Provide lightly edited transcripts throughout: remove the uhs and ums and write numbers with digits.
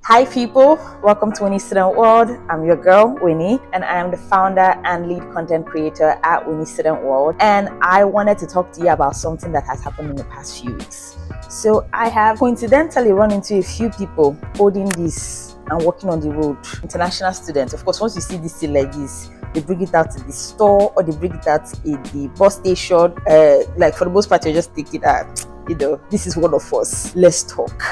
Hi people, welcome to Winie Student World. I'm your girl, Winie, and I am the founder and lead content creator at Winie Student World. And I wanted to talk to you about something that has happened in the past few weeks. So I have coincidentally run into a few people holding this and walking on the road. International students. Of course, once you see this thing like this, they bring it out to the store or they bring it out in the bus station. Like for the most part, you just take it out. This is one of us. Let's talk.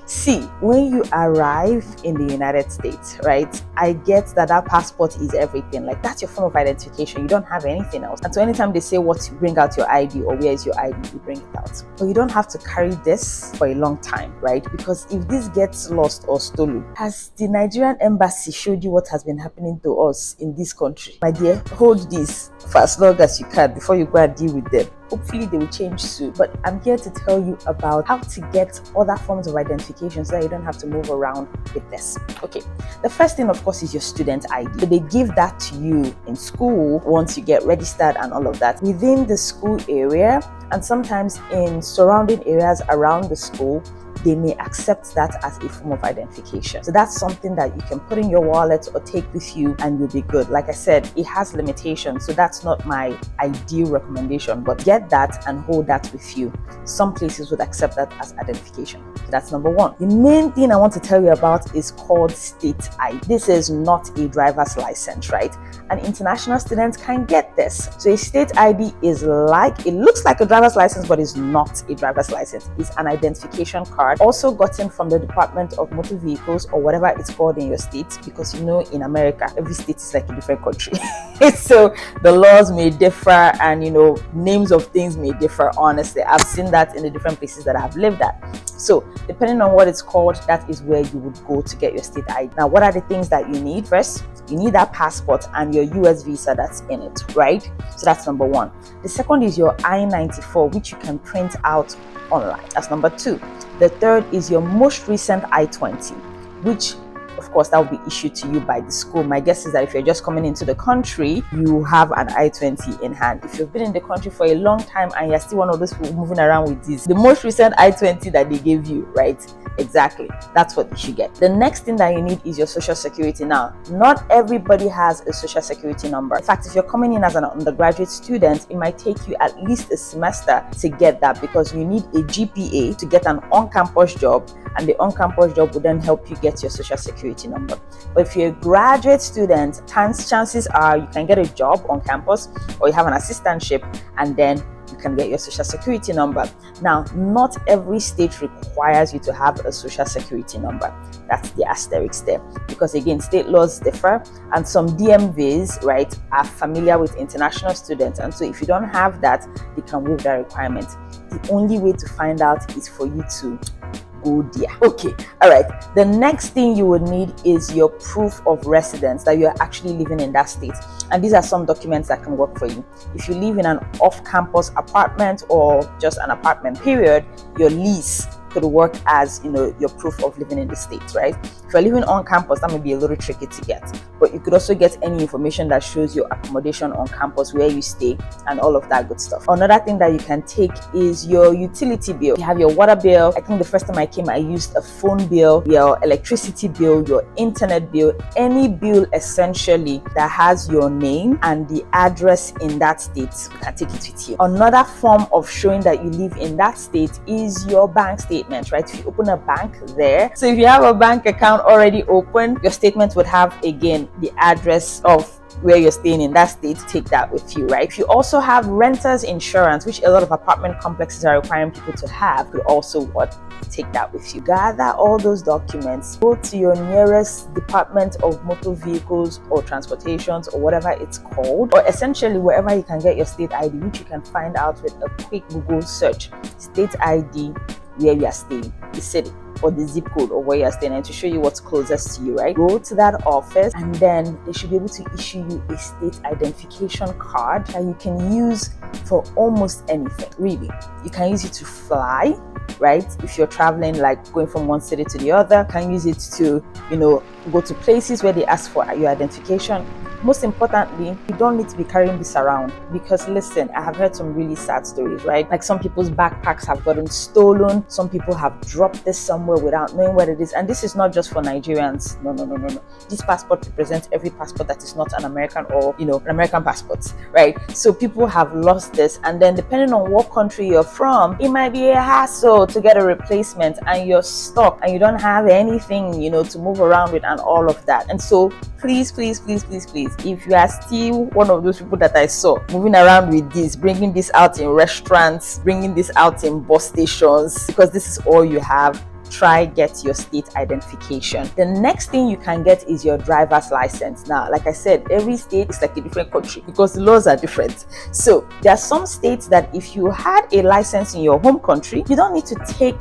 See, when you arrive in the United States, right, I get that passport is everything. Like, that's your form of identification. You don't have anything else. And so anytime they say what, you bring out your ID or where is your ID, you bring it out. But you don't have to carry this for a long time, right? Because if this gets lost or stolen, has the Nigerian embassy showed you what has been happening to us in this country? My dear, hold this for as long as you can before you go and deal with them. Hopefully they will change soon, but I'm here to tell you about how to get other forms of identification so that you don't have to move around with this. Okay, the first thing of course is your student ID. So they give that to you in school once you get registered and all of that. Within the school area and sometimes in surrounding areas around the school, they may accept that as a form of identification. So that's something that you can put in your wallet or take with you and you'll be good. Like I said, it has limitations, so that's not my ideal recommendation, but get that and hold that with you. Some places would accept that as identification. So that's number one. The main thing I want to tell you about is called state ID. This is not a driver's license, right? And international students can get this. So a state ID is it looks like a driver's license, but it's not a driver's license. It's an identification card, also gotten from the Department of Motor Vehicles or whatever it's called in your state, because in America, every state is like a different country. So the laws may differ and names of things may differ. Honestly, I've seen that in the different places that I've lived at. So depending on what it's called, that is where you would go to get your state ID. Now, what are the things that you need? First, you need that passport and your US visa that's in it, right? So that's number one. The second is your I-94, which you can print out online. That's number two. The third is your most recent I-20, which of course that will be issued to you by the school. My guess is that if you're just coming into the country, you have an I-20 in hand. If you've been in the country for a long time and you're still one of those people moving around with this, the most recent I-20 that they gave you, right? Exactly. That's what you should get. The next thing that you need is your social security. Now, not everybody has a social security number. In fact, if you're coming in as an undergraduate student, it might take you at least a semester to get that, because you need a GPA to get an on-campus job, and the on-campus job will then help you get your social security number. But if you're a graduate student, chances are you can get a job on campus or you have an assistantship, and then you can get your social security number. Now, not every state requires you to have a social security number. That's the asterisk there, because again, state laws differ, and some DMVs, right, are familiar with international students, and so if you don't have that, they can waive that requirement. The only way to find out is for you to go there. Okay, all right. The next thing you would need is your proof of residence, that you're actually living in that state. And these are some documents that can work for you. If you live in an off-campus apartment or just an apartment period, your lease could work as your proof of living in the state, right? If you're living on campus, that may be a little tricky to get, but you could also get any information that shows your accommodation on campus, where you stay, and all of that good stuff. Another thing that you can take is your utility bill. You have your water bill. I think the first time I came, I used a phone bill, your electricity bill, your internet bill, any bill essentially that has your name and the address in that state. You can take it with you. Another form of showing that you live in that state is your bank statement, right? If you open a bank there, so if you have a bank account already open, your statement would have again the address of where you're staying in that state. Take that with you, right? If you also have renter's insurance, which a lot of apartment complexes are requiring people to have, you could also take that with you. Gather all those documents, go to your nearest Department of Motor Vehicles or Transportations or whatever it's called, or essentially wherever you can get your state ID, which you can find out with a quick Google search. State ID, where you are staying, the city or the zip code or where you're staying, and to show you what's closest to you, right? Go to that office and then they should be able to issue you a state identification card that you can use for almost anything, really. You can use it to fly, right? If you're traveling, like going from one city to the other, can use it to, go to places where they ask for your identification. most importantly, you don't need to be carrying this around, because listen, I have heard some really sad stories, right? Like some people's backpacks have gotten stolen, some people have dropped this somewhere without knowing where it is. And this is not just for Nigerians. No. This passport represents every passport that is not an American, or an American passport, right? So people have lost this, and then depending on what country you're from, it might be a hassle to get a replacement, and you're stuck and you don't have anything to move around with and all of that. And so please, if you are still one of those people that I saw moving around with this, bringing this out in restaurants, bringing this out in bus stations, because this is all you have, try get your state identification. The next thing you can get is your driver's license. Now, like I said, every state is like a different country because the laws are different. So there are some states that if you had a license in your home country, you don't need to take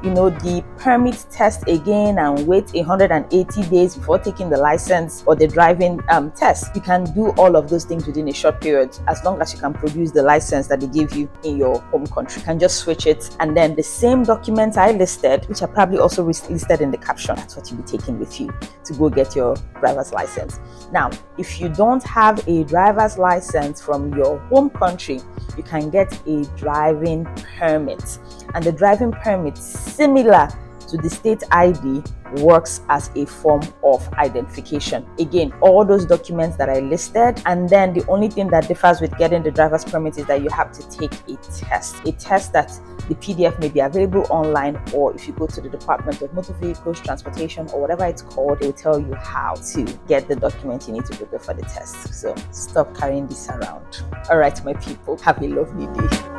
the permit test again and wait 180 days before taking the license or the driving test. You can do all of those things within a short period, as long as you can produce the license that they give you in your home country. You can just switch it, and then the same documents I listed, which are probably also listed in the caption, that's what you'll be taking with you to go get your driver's license. Now, if you don't have a driver's license from your home country, you can get a driving permit. And the driving permit, similar to the state ID, works as a form of identification. Again, all those documents that I listed, and then the only thing that differs with getting the driver's permit is that you have to take a test that the PDF may be available online, or if you go to the Department of Motor Vehicles, Transportation, or whatever it's called, it will tell you how to get the document you need to prepare for the test. So stop carrying this around. All right, my people, have a lovely day.